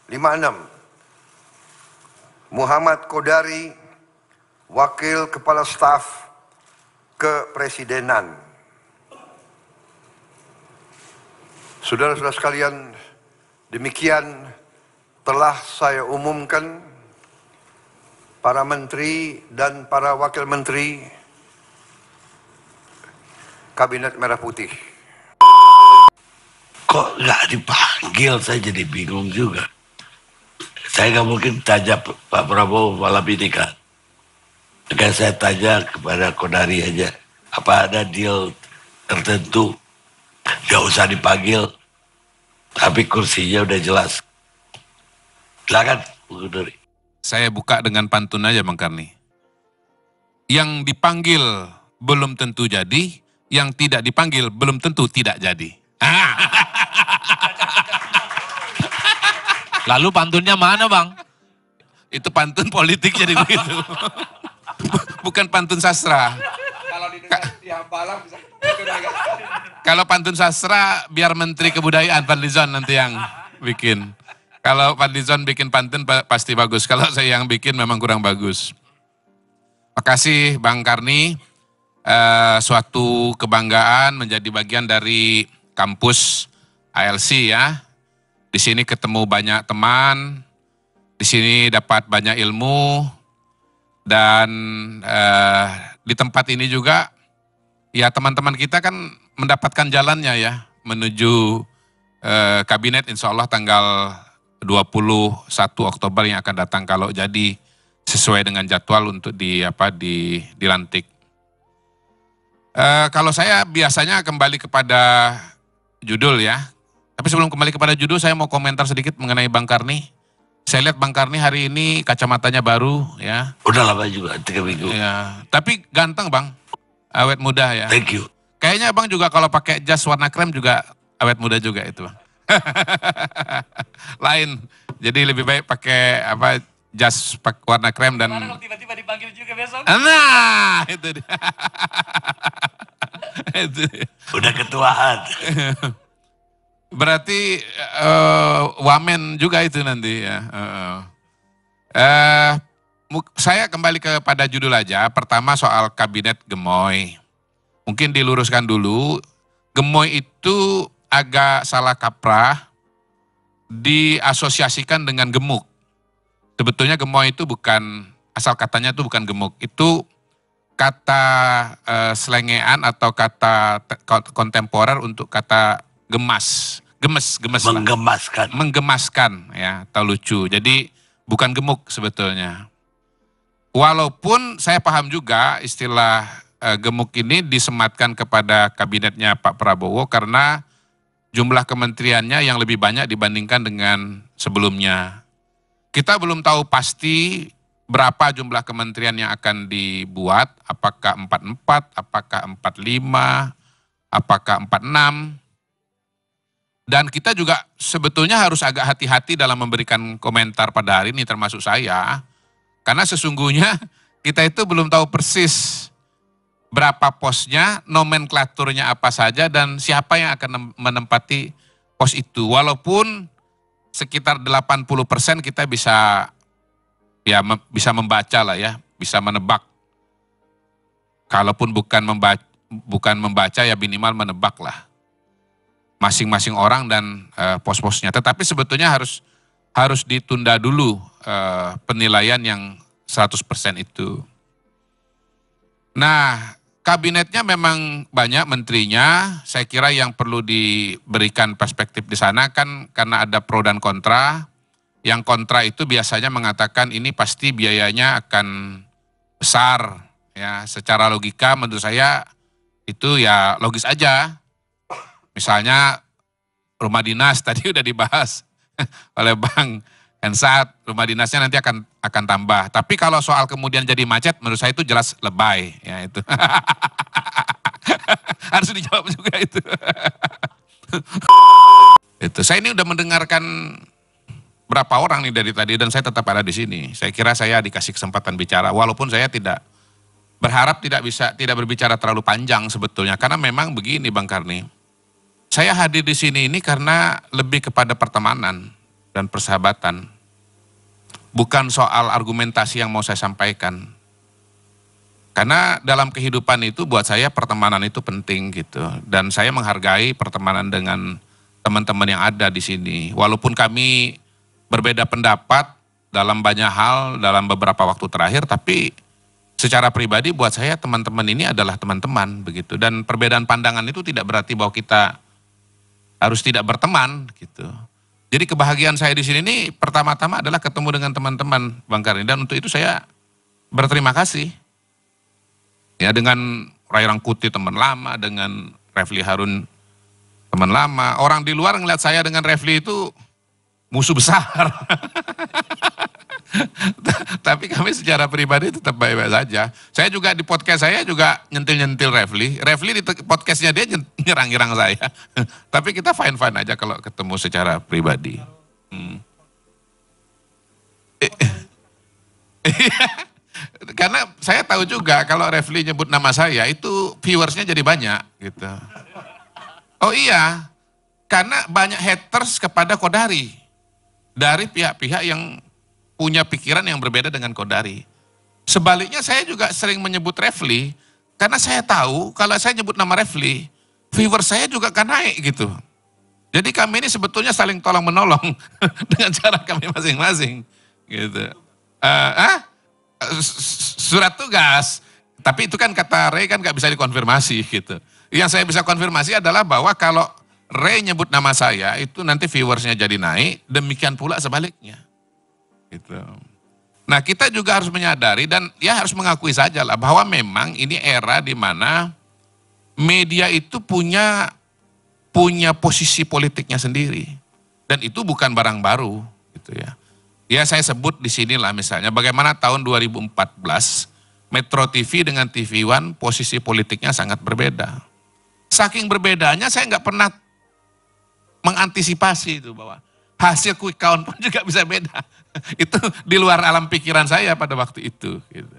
56. Muhammad Kodari, Wakil Kepala Staf Kepresidenan. Saudara-saudara sekalian, demikian telah saya umumkan para menteri dan para wakil menteri Kabinet Merah Putih. Kok nggak dipanggil, saya jadi bingung juga. Saya nggak mungkin tanya Pak Prabowo malam ini kan. Maka saya tanya kepada Kodari aja, apa ada deal tertentu, nggak usah dipanggil, tapi kursinya udah jelas. Silakan, Bu Kodari. Saya buka dengan pantun aja Bang Karni. Yang dipanggil belum tentu jadi, yang tidak dipanggil belum tentu tidak jadi. Lalu pantunnya mana Bang? Itu pantun politik jadi begitu. Bukan pantun sastra. Kalau didengar di Hambalang bisa. Kalau pantun sastra biar Menteri Kebudayaan Fadlizon nanti yang bikin. Kalau Fadlizon bikin pantun pasti bagus. Kalau saya yang bikin memang kurang bagus. Makasih Bang Karni. Suatu kebanggaan menjadi bagian dari kampus ALC ya. Di sini ketemu banyak teman, di sini dapat banyak ilmu, dan di tempat ini juga ya teman-teman kita kan mendapatkan jalannya ya menuju kabinet insya Allah tanggal 21 Oktober yang akan datang kalau jadi sesuai dengan jadwal untuk dilantik. Kalau saya biasanya kembali kepada judul ya. Tapi sebelum kembali kepada judul, saya mau komentar sedikit mengenai Bang Karni. Saya lihat Bang Karni hari ini kacamatanya baru ya. Udah lama juga, 3 minggu. Ya, tapi ganteng Bang, awet muda ya. Thank you. Kayaknya Bang juga kalau pakai jas warna krem juga awet muda juga itu Bang. Lain, jadi lebih baik pakai jas warna krem dan. Mana kalau tiba-tiba dipanggil juga besok? Nah, itu dia. Itu dia. Udah ketuaan. Berarti wamen juga itu nanti ya. Saya kembali kepada judul aja. Pertama soal kabinet gemoy. Mungkin diluruskan dulu. Gemoy itu agak salah kaprah diasosiasikan dengan gemuk. Sebetulnya gemoy itu bukan, asal katanya itu bukan gemuk. Itu kata selengean atau kata kontemporer untuk kata gemes Menggemaskan. Menggemaskan ya, atau lucu. Jadi bukan gemuk sebetulnya. Walaupun saya paham juga istilah gemuk ini disematkan kepada kabinetnya Pak Prabowo karena jumlah kementeriannya yang lebih banyak dibandingkan dengan sebelumnya. Kita belum tahu pasti berapa jumlah kementerian yang akan dibuat, apakah 44, apakah 45, apakah 46. Dan kita juga sebetulnya harus agak hati-hati dalam memberikan komentar pada hari ini termasuk saya. Karena sesungguhnya kita itu belum tahu persis berapa posnya, nomenklaturnya apa saja dan siapa yang akan menempati pos itu. Walaupun sekitar 80% kita bisa membaca lah ya, bisa menebak. Kalaupun bukan membaca ya minimal menebak lah. Masing-masing orang dan pos-posnya. Tetapi sebetulnya harus ditunda dulu penilaian yang 100% itu. Nah, kabinetnya memang banyak menterinya. Saya kira yang perlu diberikan perspektif di sana kan karena ada pro dan kontra. Yang kontra itu biasanya mengatakan ini pasti biayanya akan besar. Ya, secara logika menurut saya itu ya logis aja. Misalnya rumah dinas tadi udah dibahas oleh Bang Hensat, rumah dinasnya nanti akan tambah. Tapi kalau soal kemudian jadi macet, menurut saya itu jelas lebay, ya itu. Harus dijawab juga itu. Itu saya ini udah mendengarkan berapa orang nih dari tadi dan saya tetap ada di sini. Saya kira saya dikasih kesempatan bicara, walaupun saya tidak berharap tidak berbicara terlalu panjang sebetulnya, karena memang begini Bang Karni. Saya hadir di sini ini karena lebih kepada pertemanan dan persahabatan. Bukan soal argumentasi yang mau saya sampaikan. Karena dalam kehidupan itu buat saya pertemanan itu penting gitu. Dan saya menghargai pertemanan dengan teman-teman yang ada di sini. Walaupun kami berbeda pendapat dalam banyak hal dalam beberapa waktu terakhir, tapi secara pribadi buat saya teman-teman ini adalah teman-teman begitu. Dan perbedaan pandangan itu tidak berarti bahwa kita harus tidak berteman gitu. Jadi kebahagiaan saya di sini ini pertama-tama adalah ketemu dengan teman-teman Bang Karni, dan untuk itu saya berterima kasih. Ya, dengan Ray Rangkuti teman lama, dengan Refli Harun teman lama. Orang di luar ngeliat saya dengan Refli itu musuh besar. Tapi kami secara pribadi tetap baik-baik saja. Saya juga di podcast saya juga nyentil-nyentil Refli. Refli di podcastnya dia nyerang-nyerang saya. Tapi kita fine-fine aja kalau ketemu secara pribadi. Karena saya tahu juga kalau Refli nyebut nama saya itu viewersnya jadi banyak gitu. Oh iya, karena banyak haters kepada Kodari dari pihak-pihak yang punya pikiran yang berbeda dengan Kodari. Sebaliknya saya juga sering menyebut Refli karena saya tahu kalau saya nyebut nama Refli, viewer saya juga akan naik gitu. Jadi kami ini sebetulnya saling tolong menolong dengan cara kami masing-masing gitu. Surat tugas, tapi itu kan kata Ray kan gak bisa dikonfirmasi gitu. Yang saya bisa konfirmasi adalah bahwa kalau Ray nyebut nama saya itu nanti viewersnya jadi naik, demikian pula sebaliknya. Gitu. Nah kita juga harus menyadari dan ya harus mengakui saja lah bahwa memang ini era di mana media itu punya posisi politiknya sendiri dan itu bukan barang baru gitu ya. Ya saya sebut di sinilah misalnya bagaimana tahun 2014 Metro TV dengan TV One posisi politiknya sangat berbeda. Saking berbedanya saya nggak pernah mengantisipasi itu bahwa hasil quick count pun juga bisa beda. Itu di luar alam pikiran saya pada waktu itu. Gitu.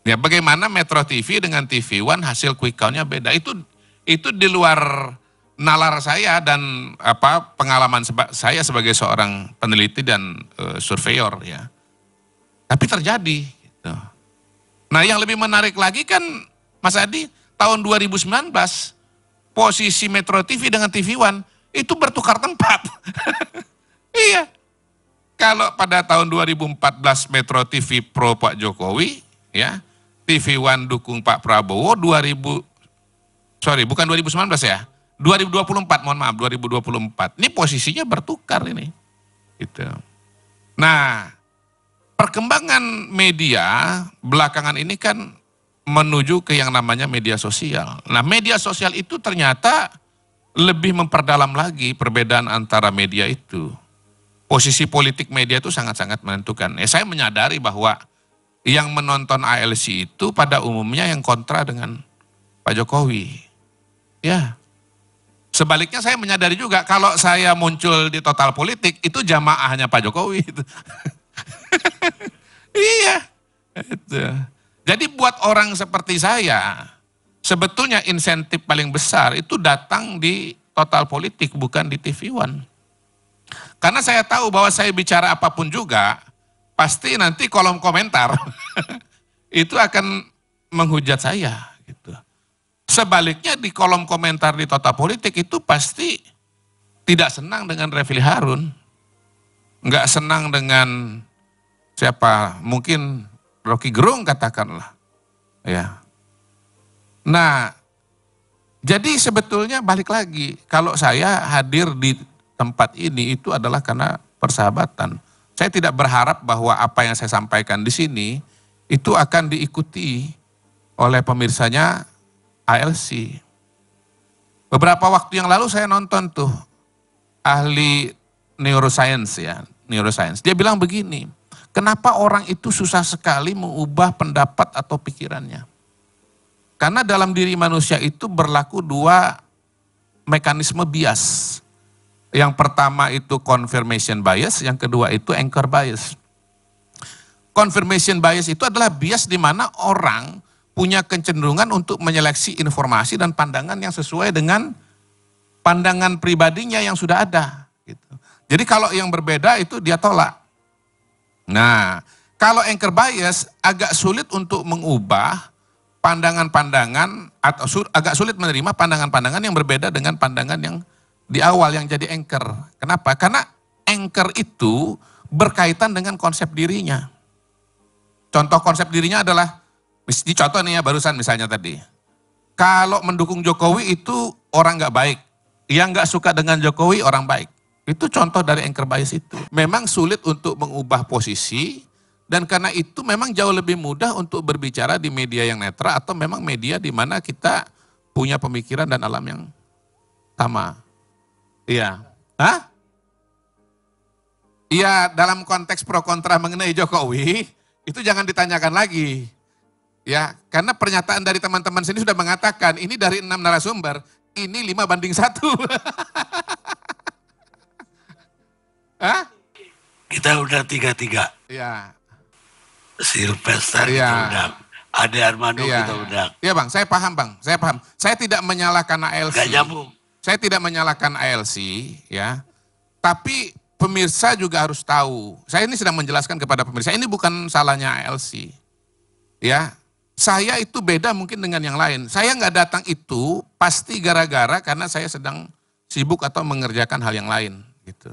Ya bagaimana Metro TV dengan TV One hasil quick countnya beda. Itu di luar nalar saya dan pengalaman saya sebagai seorang peneliti dan surveyor ya. Tapi terjadi. Gitu. Nah yang lebih menarik lagi kan Mas Adi, tahun 2019 posisi Metro TV dengan TV One itu bertukar tempat. Iya. Kalau pada tahun 2014 Metro TV pro Pak Jokowi, ya, TV One dukung Pak Prabowo, bukan 2019 ya, 2024, mohon maaf, 2024. Ini posisinya bertukar ini. Gitu. Nah, perkembangan media belakangan ini kan menuju ke yang namanya media sosial. Nah, media sosial itu ternyata lebih memperdalam lagi perbedaan antara media itu. Posisi politik media itu sangat-sangat menentukan. Saya menyadari bahwa yang menonton ALC itu pada umumnya yang kontra dengan Pak Jokowi. Ya. Sebaliknya saya menyadari juga kalau saya muncul di Total Politik itu jamaahnya Pak Jokowi. Iya. Itu. Jadi buat orang seperti saya, sebetulnya insentif paling besar itu datang di Total Politik bukan di TV One. Karena saya tahu bahwa saya bicara apapun juga, pasti nanti kolom komentar itu akan menghujat saya. Gitu. Sebaliknya di kolom komentar di Total Politik itu pasti tidak senang dengan Refli Harun. Nggak senang dengan siapa, mungkin Rocky Gerung katakanlah. Ya. Nah, jadi sebetulnya balik lagi, kalau saya hadir di tempat ini itu adalah karena persahabatan. Saya tidak berharap bahwa apa yang saya sampaikan di sini itu akan diikuti oleh pemirsanya ALC. Beberapa waktu yang lalu saya nonton tuh ahli neuroscience ya, neuroscience. Dia bilang begini, kenapa orang itu susah sekali mengubah pendapat atau pikirannya? Karena dalam diri manusia itu berlaku dua mekanisme bias. Yang pertama itu confirmation bias, yang kedua itu anchor bias. Confirmation bias itu adalah bias di mana orang punya kecenderungan untuk menyeleksi informasi dan pandangan yang sesuai dengan pandangan pribadinya yang sudah ada. Gitu. Jadi kalau yang berbeda itu dia tolak. Nah, kalau anchor bias agak sulit untuk mengubah pandangan-pandangan atau agak sulit menerima pandangan-pandangan yang berbeda dengan pandangan yang di awal yang jadi anchor. Kenapa? Karena anchor itu berkaitan dengan konsep dirinya. Contoh konsep dirinya adalah, contoh nih ya barusan misalnya tadi. Kalau mendukung Jokowi itu orang nggak baik. Yang nggak suka dengan Jokowi orang baik. Itu contoh dari anchor bias itu. Memang sulit untuk mengubah posisi dan karena itu memang jauh lebih mudah untuk berbicara di media yang netral atau memang media di mana kita punya pemikiran dan alam yang sama. Iya. Hah? Iya, dalam konteks pro kontra mengenai Jokowi itu jangan ditanyakan lagi. Ya, karena pernyataan dari teman-teman sini sudah mengatakan, ini dari 6 narasumber, ini 5:1. Hah? Kita udah 3-3. Iya. Sylvester Iya. kita undang. Ade Armando Iya. kita undang. Iya bang, saya paham bang, saya paham. Saya tidak menyalahkan ALC. Gak nyambung. Saya tidak menyalahkan ALC, ya. Tapi pemirsa juga harus tahu. Saya ini sedang menjelaskan kepada pemirsa, ini bukan salahnya ALC. Ya, saya itu beda mungkin dengan yang lain. Saya nggak datang itu pasti gara-gara karena saya sedang sibuk atau mengerjakan hal yang lain, gitu.